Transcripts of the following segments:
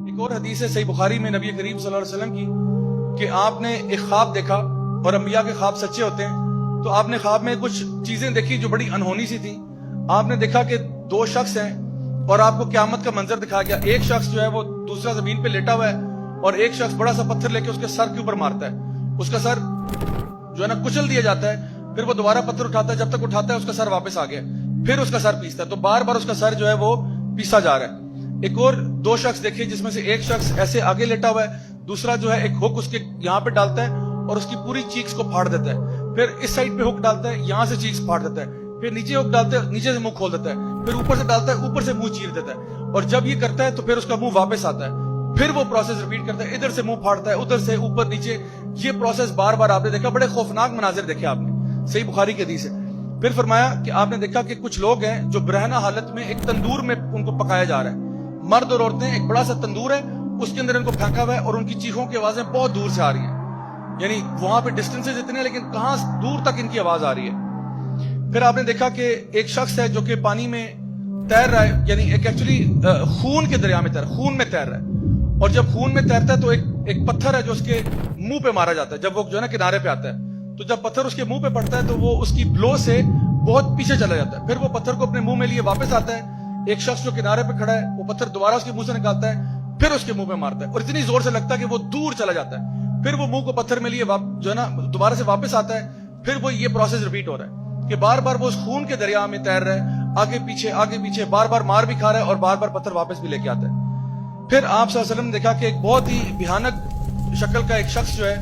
ایک اور حدیث ہے صحیح بخاری میں نبی کریم صلی اللہ علیہ وسلم کی کہ آپ نے ایک خواب دیکھا، اور انبیاء کے خواب سچے ہوتے ہیں، تو آپ نے خواب میں کچھ چیزیں دیکھی جو بڑی انہونی سی تھیں۔ آپ نے دیکھا کہ دو شخص ہیں اور آپ کو قیامت کا منظر دکھایا گیا۔ ایک شخص جو ہے وہ دوسرا زمین پہ لیٹا ہوا ہے، اور ایک شخص بڑا سا پتھر لے کے اس کے سر کے اوپر مارتا ہے۔ اس کا سر جو ہے نا کچل دیا جاتا ہے، پھر وہ دوبارہ پتھر اٹھاتا ہے، جب تک اٹھاتا ہے اس کا سر واپس آ گیا، پھر اس کا سر پیستا ہے، تو بار بار اس کا سر جو ہے وہ پیسا جا رہا ہے۔ ایک اور دو شخص دیکھے جس میں سے ایک شخص ایسے آگے لیٹا ہوا ہے، دوسرا جو ہے ایک ہک اس کے یہاں پہ ڈالتا ہے اور اس کی پوری چیکس کو پھاڑ دیتا ہے، پھر اس سائڈ پہ ہک ڈالتا ہے، یہاں سے چیکس پھاڑ دیتا ہے، پھر نیچے ہک ڈالتا ہے، نیچے سے منہ کھول دیتا ہے، پھر اوپر سے ڈالتا ہے، اوپر سے منہ چیر دیتا ہے، اور جب یہ کرتا ہے تو پھر اس کا منہ واپس آتا ہے، پھر وہ پروسیس ریپیٹ کرتا ہے، ادھر سے منہ پھاڑتا ہے، ادھر سے اوپر نیچے، یہ پروسیس بار بار آپ نے دیکھا۔ بڑے خوفناک مناظر دیکھے آپ نے، صحیح بخاری کی حدیث ہے۔ پھر فرمایا کہ آپ نے دیکھا کہ کچھ لوگ ہیں جو برہنہ حالت میں ایک تندور میں ان کو پکایا جا رہا ہے، مرد اور عورتیں، ایک بڑا سا تندور ہے، اس کے اندر ان کو پھینکا ہوا ہے، اور ان کی چیخوں کی آوازیں بہت دور سے آ رہی ہیں، یعنی وہاں پہ ڈسٹینسز اتنے ہیں لیکن کہاں دور تک ان کی آواز آ رہی ہے۔ پھر آپ نے دیکھا کہ ایک شخص ہے جو کہ پانی میں تیر رہا ہے، یعنی ایک ایکچولی خون کے دریا میں خون میں تیر رہا ہے، اور جب خون میں تیرتا ہے تو ایک پتھر ہے جو اس کے منہ پہ مارا جاتا ہے، جب وہ جو ہے نا کنارے پہ آتا ہے، تو جب پتھر اس کے منہ پہ پڑتا ہے تو وہ اس کی بلو سے بہت پیچھے چلا جاتا ہے، پھر وہ پتھر کو اپنے منہ میں لیے واپس آتا ہے، ایک شخص جو کنارے پہ کھڑا ہے وہ پتھر دوبارہ اس کے منہ سے نکالتا ہے، پھر اس کے منہ پہ مارتا ہے، اور اتنی زور سے لگتا ہے کہ وہ دور چلا جاتا ہے، پھر وہ منہ کو پتھر میں لیے جو ہے نا دوبارہ سے واپس آتا ہے، پھر وہ یہ پروسیس ریپیٹ ہو رہا ہے کہ بار بار وہ اس خون کے دریا میں تیر رہا ہے، آگے پیچھے بار بار مار بھی کھا رہا ہے اور بار بار پتھر واپس بھی لے کے آتا ہے۔ پھر آپ صلی اللہ علیہ وسلم نے دیکھا کہ ایک بہت ہی بھیانک شکل کا ایک شخص جو ہے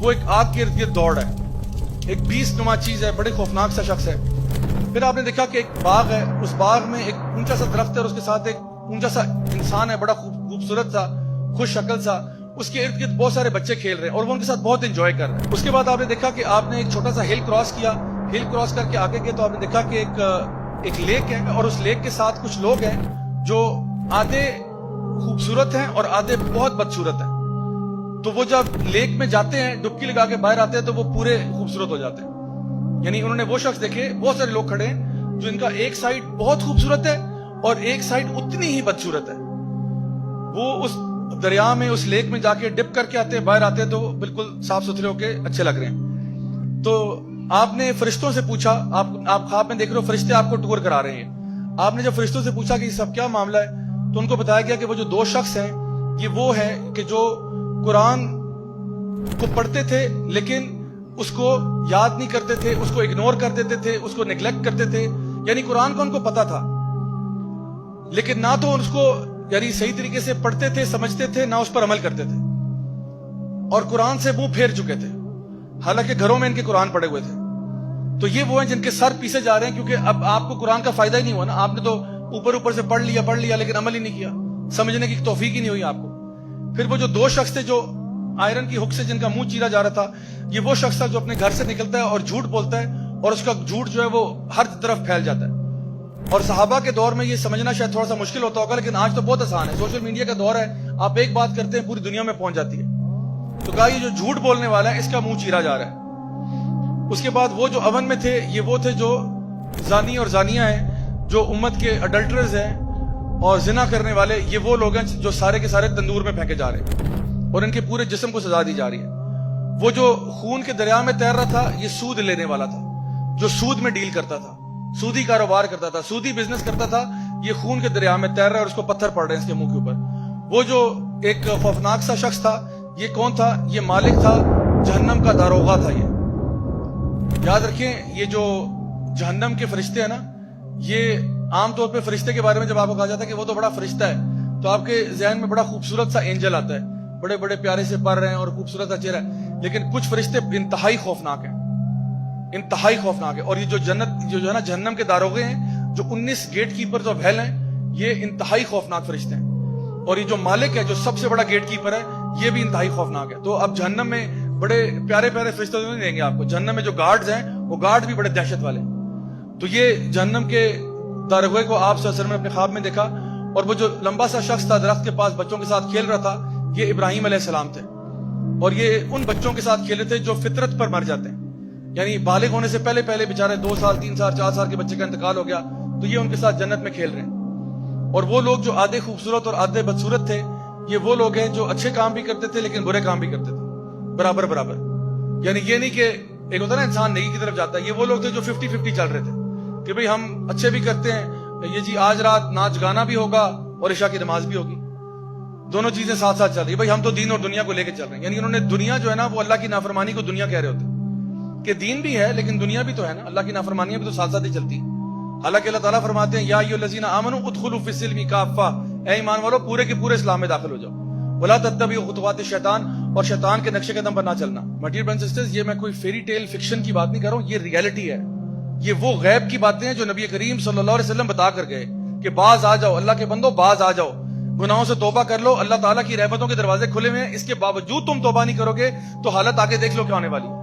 وہ ایک آگ کے ارد گرد دوڑ رہا ہے، ایک بیس نما چیز ہے، بڑے خوفناک سا شخص ہے۔ پھر آپ نے دیکھا کہ ایک باغ ہے، اس باغ میں ایک اونچا سا درخت ہے اور اس کے ساتھ ایک اونچا سا انسان ہے، بڑا خوبصورت سا، خوش شکل سا، اس کے ارد گرد بہت سارے بچے کھیل رہے ہیں اور وہ ان کے ساتھ بہت انجوائے کر رہے ہیں۔ اس کے بعد آپ نے دیکھا کہ آپ نے ایک چھوٹا سا ہل کراس کیا، ہل کراس کر کے آگے گئے تو آپ نے دیکھا کہ ایک لیک ہے، اور اس لیک کے ساتھ کچھ لوگ ہیں جو آدھے خوبصورت ہیں اور آدھے بہت بدصورت ہیں، تو وہ جب لیک میں جاتے ہیں ڈبکی لگا کے باہر آتے ہیں تو وہ پورے خوبصورت ہو جاتے ہیں، یعنی انہوں نے وہ شخص دیکھے، بہت سارے لوگ کھڑے ہیں جو ان کا ایک سائڈ بہت خوبصورت ہے اور ایک سائڈ اتنی ہی بدصورت ہے، وہ اس دریا میں اس لیک میں جا کے ڈپ کر کے آتے ہیں، باہر آتے ہیں تو بالکل صاف ستھرے ہو کے اچھے لگ رہے ہیں۔ تو آپ نے فرشتوں سے پوچھا، آپ خواب میں دیکھ رہے ہو فرشتے آپ کو ٹور کرا رہے ہیں، آپ نے جب فرشتوں سے پوچھا کہ یہ سب کیا معاملہ ہے تو ان کو بتایا گیا کہ وہ جو دو شخص ہیں یہ وہ ہیں کہ جو قرآن کو پڑھتے تھے لیکن اس کو یاد نہیں کرتے تھے، اس کو اگنور کر دیتے تھے، اس کو نیگلیکٹ کرتے تھے، یعنی قرآن کو ان کو پتا تھا لیکن نہ تو اس کو یعنی صحیح طریقے سے پڑھتے تھے، سمجھتے تھے، نہ اس پر عمل کرتے تھے، اور قرآن سے منہ پھیر چکے تھے، حالانکہ گھروں میں ان کے قرآن پڑے ہوئے تھے۔ تو یہ وہ ہیں جن کے سر پیسے جا رہے ہیں، کیونکہ اب آپ کو قرآن کا فائدہ ہی نہیں ہوا نا، آپ نے تو اوپر سے پڑھ لیا لیکن عمل ہی نہیں کیا، سمجھنے کی توفیق ہی نہیں ہوئی آپ کو۔ پھر وہ جو دو شخص تھے جو آئرن کی ہک سے جن کا منہ چیرا جا رہا تھا، یہ وہ شخص تھا جو اپنے گھر سے نکلتا ہے اور جھوٹ بولتا ہے، اور اس کا جھوٹ جو ہے وہ ہر طرف پھیل جاتا ہے، اور صحابہ کے دور میں یہ سمجھنا شاید تھوڑا سا مشکل ہوتا ہوگا لیکن آج تو بہت آسان ہے، سوشل میڈیا کا دور ہے، آپ ایک بات کرتے ہیں پوری دنیا میں پہنچ جاتی ہے۔ تو کہا یہ جو جھوٹ بولنے والا ہے اس کا منہ چیرا جا رہا ہے۔ اس کے بعد وہ جو اون میں تھے یہ وہ تھے جو زانی اور زانیہ ہیں، جو امت کے اڈلٹرز ہیں اور زنا کرنے والے، یہ وہ لوگ ہیں جو سارے کے سارے تندور میں پھینکے جا رہے ہیں اور ان کے پورے جسم کو سزا دی جا رہی ہے۔ وہ جو خون کے دریا میں تیر رہا تھا یہ سود لینے والا تھا، جو سود میں ڈیل کرتا تھا، سودی کاروبار کرتا تھا، سودی بزنس کرتا تھا، یہ خون کے دریا میں تیر رہا ہے اور اس کو پتھر پڑ رہے ہیں اس کے منہ کے اوپر۔ وہ جو ایک خوفناک سا شخص تھا یہ کون تھا؟ یہ مالک تھا، جہنم کا داروغہ تھا۔ یہ یاد رکھیں، یہ جو جہنم کے فرشتے ہیں نا، یہ عام طور پہ فرشتے کے بارے میں جب آپ کو کہا جاتا ہے کہ وہ تو بڑا فرشتہ ہے تو آپ کے ذہن میں بڑا خوبصورت سا اینجل آتا ہے، بڑے بڑے پیارے سے پر رہے ہیں اور خوبصورت سا چہرہ ہے، لیکن کچھ فرشتے انتہائی خوفناک ہیں، انتہائی خوفناک ہے۔ اور یہ جو جو ہے نا جہنم کے داروغے ہیں، جو 19 گیٹ کیپرز آف ہیل ہیں، یہ انتہائی خوفناک فرشتے ہیں، اور یہ جو مالک ہے جو سب سے بڑا گیٹ کیپر ہے یہ بھی انتہائی خوفناک ہے۔ تو اب جہنم میں بڑے پیارے پیارے فرشتے نہیں دیں گے آپ کو، جہنم میں جو گارڈز ہیں وہ گارڈ بھی بڑے دہشت والے ہیں۔ تو یہ جہنم کے داروغے کو آپ صلی اللہ علیہ وسلم نے اپنے خواب میں دیکھا، اور وہ جو لمبا سا شخص تھا درخت کے پاس بچوں کے ساتھ کھیل رہا تھا یہ ابراہیم علیہ السلام تھے، اور یہ ان بچوں کے ساتھ کھیلے تھے جو فطرت پر مر جاتے ہیں، یعنی بالغ ہونے سے پہلے بیچارے 2 سال 3 سال 4 سال کے بچے کا انتقال ہو گیا تو یہ ان کے ساتھ جنت میں کھیل رہے ہیں۔ اور وہ لوگ جو آدھے خوبصورت اور آدھے بدصورت تھے یہ وہ لوگ ہیں جو اچھے کام بھی کرتے تھے لیکن برے کام بھی کرتے تھے برابر برابر. یعنی یہ نہیں کہ ایک ہوتا ہے نا انسان نیکی کی طرف جاتا ہے, یہ وہ لوگ تھے جو 50-50 چل رہے تھے کہ بھئی ہم اچھے بھی کرتے ہیں, یہ جی آج رات ناچ گانا بھی ہوگا اور عشاء کی نماز بھی ہوگی, دونوں چیزیں ساتھ ساتھ چل رہی ہیں. بھئی ہم تو دین اور دنیا کو لے کے چل رہے ہیں. یعنی انہوں نے دنیا جو ہے نا وہ اللہ کی نافرمانی کو دنیا کہہ رہے ہوتے ہیں کہ دین بھی ہے لیکن دنیا بھی تو ہے نا, اللہ کی نافرمانیاں بھی تو ساتھ ساتھ ہی چلتی ہیں. حالانکہ اللہ تعالیٰ فرماتے ہیں یا ایھا الذین آمنوا ادخلوا فی السلم کافہ, اے ایمان والو پورے کے پورے اسلام میں داخل ہو جاؤ. ولا تتبعوا خطوات الشیطان, اور شیطان کے نقش قدم پر نہ چلنا. My dear brothers and sisters, یہ میں کوئی فیری ٹیل فکشن کی بات نہیں کر رہا ہوں, یہ ریئلٹی ہے. یہ وہ غیب کی باتیں ہیں جو نبی کریم صلی اللہ علیہ وسلم بتا کر گئے کہ باز آ جاؤ, اللہ کے بندو باز آ جاؤ, گناہوں سے توبہ کر لو, اللہ تعالیٰ کی رحمتوں کے دروازے کھلے ہوئے ہیں. اس کے باوجود تم توبہ نہیں کرو گے تو حالت آگے دیکھ لو کیا ہونے والی ہے.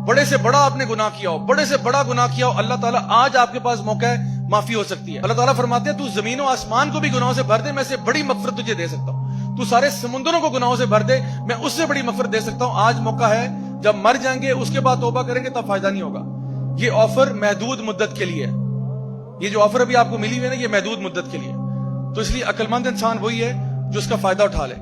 بڑے سے بڑا آپ نے گناہ کیا ہو, بڑے سے بڑا گناہ کیا ہو, اللہ تعالیٰ آج آپ کے پاس موقع ہے, معافی ہو سکتی ہے. اللہ تعالیٰ فرماتے ہیں تو زمین و آسمان کو بھی گناہوں سے بھر دے, میں سے بڑی مغفرت تجھے دے سکتا ہوں. تو سارے سمندروں کو گناہوں سے بھر دے, میں اس سے بڑی مغفرت دے سکتا ہوں. آج موقع ہے, جب مر جائیں گے اس کے بعد توبہ کریں گے تب فائدہ نہیں ہوگا. یہ آفر محدود مدت کے لیے ہے. یہ جو آفر ابھی آپ کو ملی ہوئی ہے نا, یہ محدود مدت کے لیے. تو اس لیے عقل مند انسان وہی ہے جو اس کا فائدہ اٹھا لے.